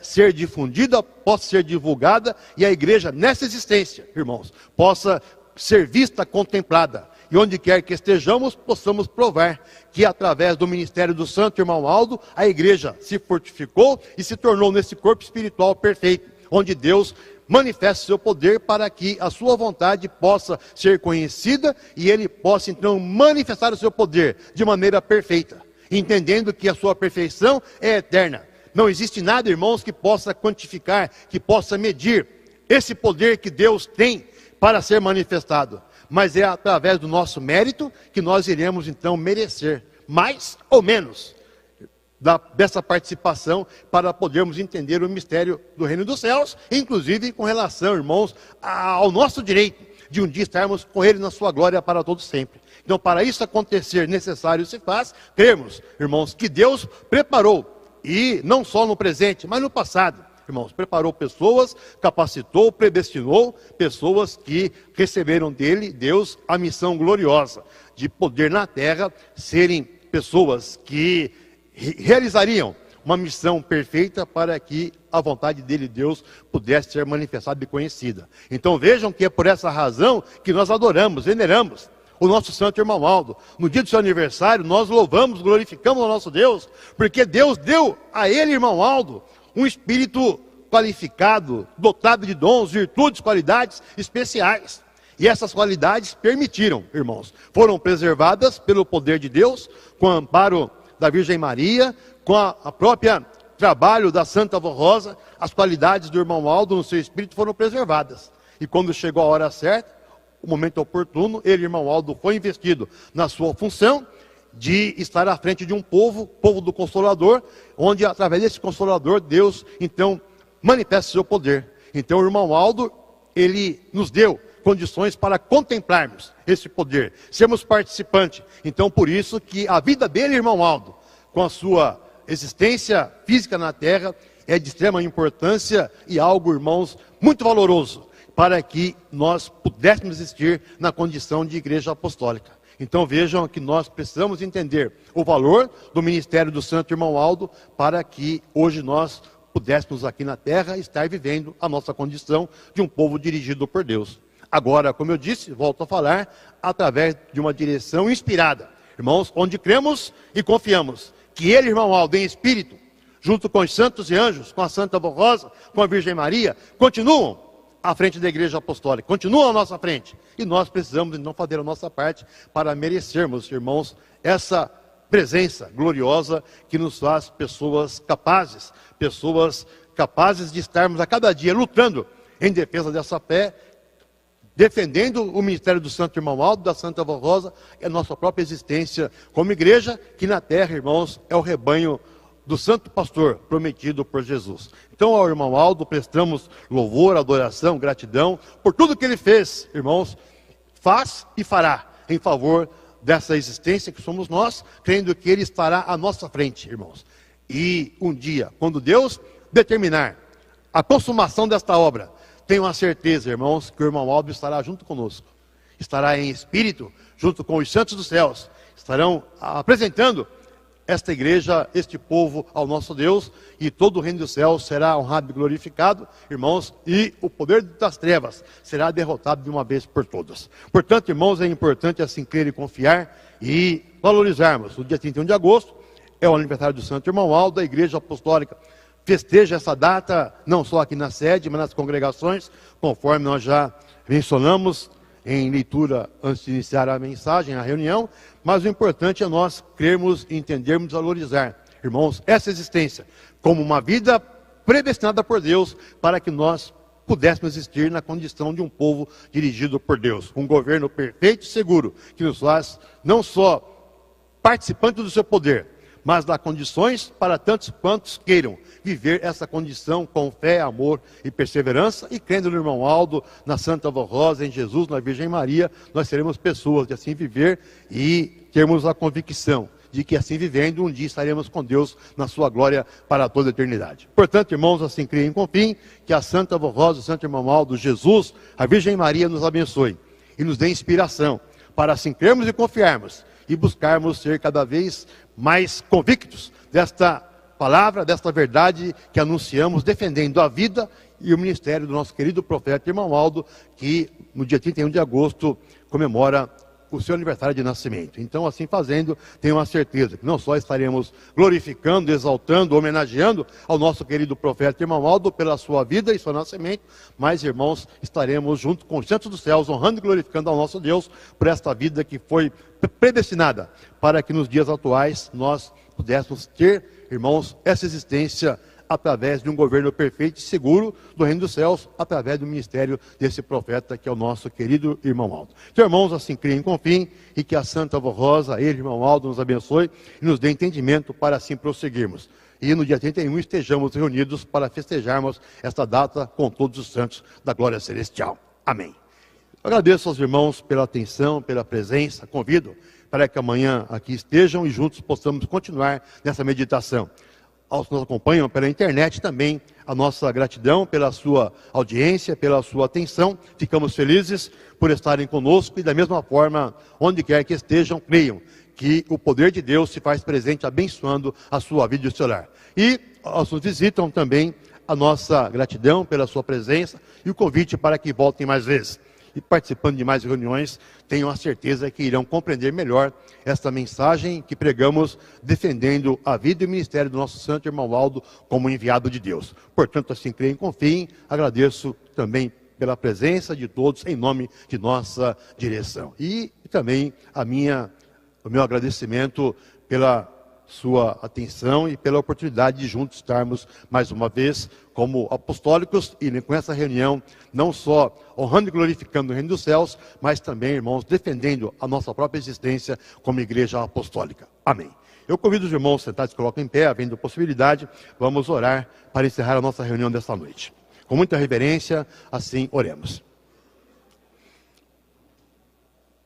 Speaker 1: ser difundida, possa ser divulgada e a igreja nessa existência, irmãos, possa ser vista, contemplada. E onde quer que estejamos, possamos provar que através do ministério do Santo Irmão Aldo, a igreja se fortificou e se tornou nesse corpo espiritual perfeito, onde Deus manifesta seu poder para que a sua vontade possa ser conhecida e ele possa então manifestar o seu poder de maneira perfeita, entendendo que a sua perfeição é eterna. Não existe nada, irmãos, que possa quantificar, que possa medir esse poder que Deus tem para ser manifestado. Mas é através do nosso mérito que nós iremos então merecer mais ou menos dessa participação para podermos entender o mistério do reino dos céus, inclusive com relação, irmãos, ao nosso direito de um dia estarmos com ele na sua glória para todos sempre. Então, para isso acontecer, necessário se faz crermos, irmãos, que Deus preparou, e não só no presente, mas no passado, irmãos, preparou pessoas, capacitou, predestinou pessoas que receberam dele, Deus, a missão gloriosa de poder na terra serem pessoas que realizariam uma missão perfeita para que a vontade dele, Deus, pudesse ser manifestada e conhecida. Então vejam que é por essa razão que nós adoramos, veneramos o nosso Santo Irmão Aldo. No dia do seu aniversário, nós louvamos, glorificamos o nosso Deus, porque Deus deu a ele, irmão Aldo, um espírito qualificado, dotado de dons, virtudes, qualidades especiais. E essas qualidades permitiram, irmãos, foram preservadas pelo poder de Deus, com o amparo da Virgem Maria, com a própria trabalho da Santa Avó Rosa, as qualidades do irmão Aldo no seu espírito foram preservadas. E quando chegou a hora certa, o momento oportuno, ele, irmão Aldo, foi investido na sua função de estar à frente de um povo do Consolador, onde através desse Consolador, Deus, então, manifesta seu poder. Então o irmão Aldo, ele nos deu condições para contemplarmos esse poder, sermos participantes. Então por isso que a vida dele, irmão Aldo, com a sua existência física na terra, é de extrema importância e algo, irmãos, muito valoroso, para que nós pudéssemos existir na condição de igreja apostólica. Então vejam que nós precisamos entender o valor do ministério do Santo Irmão Aldo, para que hoje nós pudéssemos aqui na terra estar vivendo a nossa condição de um povo dirigido por Deus. Agora, como eu disse, volto a falar, através de uma direção inspirada. Irmãos, onde cremos e confiamos que ele, irmão Aldo, em espírito, junto com os santos e anjos, com a Santa Avó Rosa, com a Virgem Maria, continuam à frente da igreja apostólica, continuam à nossa frente. E nós precisamos então fazer a nossa parte para merecermos, irmãos, essa presença gloriosa que nos faz pessoas capazes de estarmos a cada dia lutando em defesa dessa fé, defendendo o ministério do Santo Irmão Aldo, da Santa Avó Rosa, e a nossa própria existência como igreja, que na terra, irmãos, é o rebanho do Santo Pastor prometido por Jesus. Então ao irmão Aldo prestamos louvor, adoração, gratidão por tudo que ele fez, irmãos, faz e fará em favor dessa existência que somos nós, crendo que ele estará à nossa frente, irmãos. E um dia, quando Deus determinar a consumação desta obra, tenho a certeza, irmãos, que o irmão Aldo estará junto conosco, estará em espírito, junto com os santos dos céus, estarão apresentando esta igreja, este povo ao nosso Deus, e todo o reino dos céus será honrado e glorificado, irmãos, e o poder das trevas será derrotado de uma vez por todas. Portanto, irmãos, é importante assim crer e confiar e valorizarmos. O dia 31 de agosto é o aniversário do Santo Irmão Aldo, da Igreja Apostólica festeja essa data, não só aqui na sede, mas nas congregações, conforme nós já mencionamos em leitura antes de iniciar a mensagem, a reunião. Mas o importante é nós crermos, entendermos, valorizar, irmãos, essa existência como uma vida predestinada por Deus, para que nós pudéssemos existir na condição de um povo dirigido por Deus, um governo perfeito e seguro, que nos faz não só participantes do seu poder, mas dá condições para tantos quantos queiram viver essa condição com fé, amor e perseverança, e crendo no irmão Aldo, na Santa Avó Rosa, em Jesus, na Virgem Maria, nós seremos pessoas de assim viver e termos a convicção de que assim vivendo, um dia estaremos com Deus na sua glória para toda a eternidade. Portanto, irmãos, assim criem e confiem, que a Santa Avó Rosa, o Santo Irmão Aldo, Jesus, a Virgem Maria nos abençoe e nos dê inspiração para assim crermos e confiarmos e buscarmos ser cada vez mais convictos desta palavra, desta verdade que anunciamos, defendendo a vida e o ministério do nosso querido profeta irmão Aldo, que no dia 31 de agosto comemora o seu aniversário de nascimento. Então, assim fazendo, tenho a certeza que não só estaremos glorificando, exaltando, homenageando ao nosso querido profeta irmão Aldo pela sua vida e seu nascimento, mas, irmãos, estaremos junto com os santos dos céus, honrando e glorificando ao nosso Deus por esta vida que foi predestinada para que nos dias atuais nós pudéssemos ter, irmãos, essa existência através de um governo perfeito e seguro do reino dos céus, através do ministério desse profeta que é o nosso querido irmão Aldo. Então, irmãos, assim criem e confiem, e que a Santa Avó Rosa, ele, irmão Aldo, nos abençoe e nos dê entendimento para assim prosseguirmos. E no dia 31 estejamos reunidos para festejarmos esta data com todos os santos da glória celestial. Amém. Agradeço aos irmãos pela atenção, pela presença, convido para que amanhã aqui estejam e juntos possamos continuar nessa meditação. Aos que nos acompanham pela internet também, a nossa gratidão pela sua audiência, pela sua atenção. Ficamos felizes por estarem conosco e da mesma forma, onde quer que estejam, creiam que o poder de Deus se faz presente abençoando a sua vida e o seu lar. E aos que nos visitam também, a nossa gratidão pela sua presença e o convite para que voltem mais vezes. E participando de mais reuniões, tenho a certeza que irão compreender melhor esta mensagem que pregamos, defendendo a vida e o ministério do nosso Santo Irmão Aldo como enviado de Deus. Portanto, assim creem e confiem, agradeço também pela presença de todos, em nome de nossa direção. E também o meu agradecimento pela sua atenção e pela oportunidade de juntos estarmos mais uma vez como apostólicos e com essa reunião não só honrando e glorificando o reino dos céus, mas também, irmãos, defendendo a nossa própria existência como igreja apostólica. Amém. Eu convido os irmãos sentados, se colocam em pé, havendo possibilidade, vamos orar para encerrar a nossa reunião desta noite. Com muita reverência, assim oremos.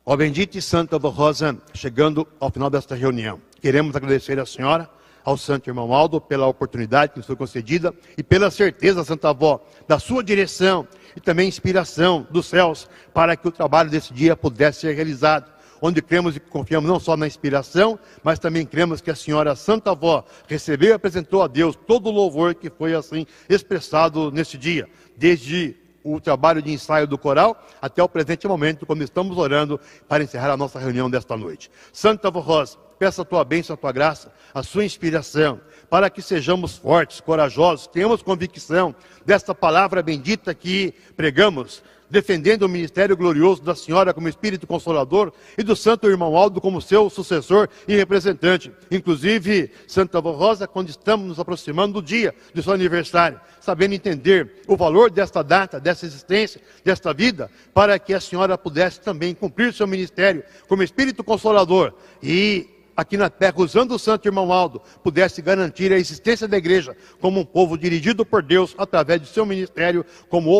Speaker 1: Ó bendita e santa Avó Rosa, chegando ao final desta reunião, queremos agradecer à senhora, ao santo irmão Aldo, pela oportunidade que nos foi concedida e pela certeza, Santa Avó, da sua direção e também inspiração dos céus para que o trabalho desse dia pudesse ser realizado, onde cremos e confiamos não só na inspiração, mas também cremos que a senhora Santa Avó recebeu e apresentou a Deus todo o louvor que foi assim expressado nesse dia, desde o trabalho de ensaio do coral até o presente momento, quando estamos orando para encerrar a nossa reunião desta noite. Santa Avó Rosa, peço a tua bênção, a tua graça, a sua inspiração, para que sejamos fortes, corajosos, tenhamos convicção desta palavra bendita que pregamos, defendendo o ministério glorioso da senhora como Espírito Consolador e do santo irmão Aldo como seu sucessor e representante. Inclusive, Santa Avó Rosa, quando estamos nos aproximando do dia de seu aniversário, sabendo entender o valor desta data, dessa existência, desta vida, para que a senhora pudesse também cumprir seu ministério como Espírito Consolador e aqui na terra, usando o santo irmão Aldo, pudesse garantir a existência da igreja como um povo dirigido por Deus através de seu ministério como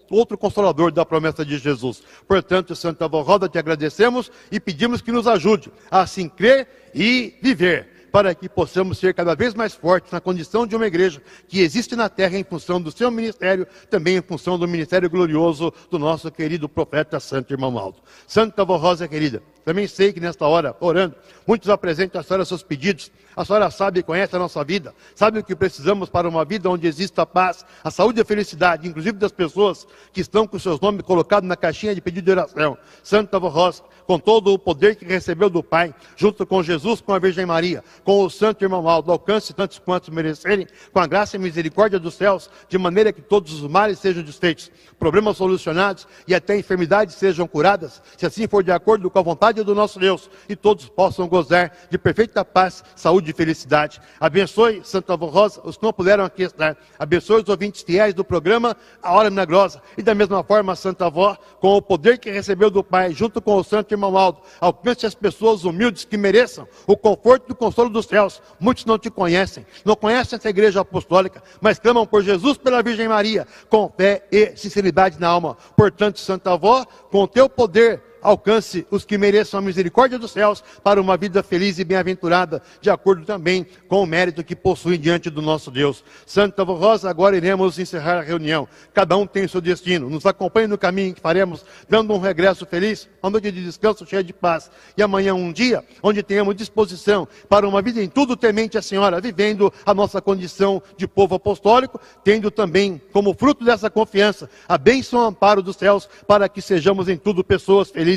Speaker 1: outro consolador da promessa de Jesus. Portanto, Santa Avó Rosa, te agradecemos e pedimos que nos ajude a assim crer e viver, para que possamos ser cada vez mais fortes na condição de uma igreja que existe na terra em função do seu ministério, também em função do ministério glorioso do nosso querido profeta Santo Irmão Aldo. Santa Avó Rosa querida, também sei que nesta hora, orando, muitos apresentam a senhora seus pedidos. A senhora sabe e conhece a nossa vida, sabe o que precisamos para uma vida onde exista a paz, a saúde e a felicidade, inclusive das pessoas que estão com seus nomes colocados na caixinha de pedido de oração. Santa Avó Rosa, com todo o poder que recebeu do Pai, junto com Jesus, com a Virgem Maria, com o Santo Irmão Aldo, alcance tantos quantos merecerem, com a graça e misericórdia dos céus, de maneira que todos os males sejam desfeitos, problemas solucionados e até enfermidades sejam curadas, se assim for de acordo com a vontade do nosso Deus, e todos possam gozar de perfeita paz, saúde e felicidade. Abençoe, Santa Avó Rosa, os que não puderam aqui estar. Abençoe os ouvintes fiéis do programa A Hora Milagrosa. E da mesma forma, Santa Avó, com o poder que recebeu do Pai, junto com o Santo Irmão Aldo, alcance as pessoas humildes que mereçam o conforto e o consolo dos céus. Muitos não te conhecem, não conhecem essa igreja apostólica, mas clamam por Jesus, pela Virgem Maria, com fé e sinceridade na alma. Portanto, Santa Avó, com o teu poder, alcance os que mereçam a misericórdia dos céus para uma vida feliz e bem-aventurada, de acordo também com o mérito que possuem diante do nosso Deus. Santa Avó Rosa, agora iremos encerrar a reunião. Cada um tem o seu destino. Nos acompanhe no caminho que faremos, dando um regresso feliz, uma noite de descanso cheia de paz. E amanhã um dia onde tenhamos disposição para uma vida em tudo temente a Senhora, vivendo a nossa condição de povo apostólico, tendo também como fruto dessa confiança a bênção e o amparo dos céus, para que sejamos em tudo pessoas felizes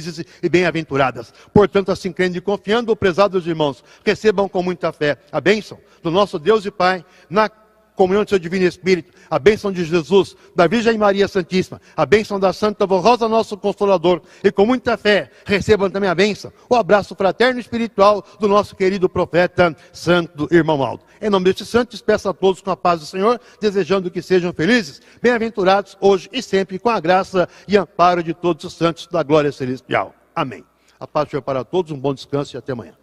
Speaker 1: e bem-aventuradas. Portanto, assim crendo e confiando, prezados irmãos, recebam com muita fé a bênção do nosso Deus e Pai, na comunhão do seu Divino Espírito, a bênção de Jesus, da Virgem Maria Santíssima, a bênção da Santa Avó Rosa, nosso Consolador, e com muita fé recebam também a bênção, o abraço fraterno e espiritual do nosso querido profeta Santo Irmão Aldo. Em nome deste santo, despeço a todos com a paz do Senhor, desejando que sejam felizes, bem-aventurados hoje e sempre, com a graça e amparo de todos os santos da glória celestial. Amém. A paz do Senhor para todos, um bom descanso e até amanhã.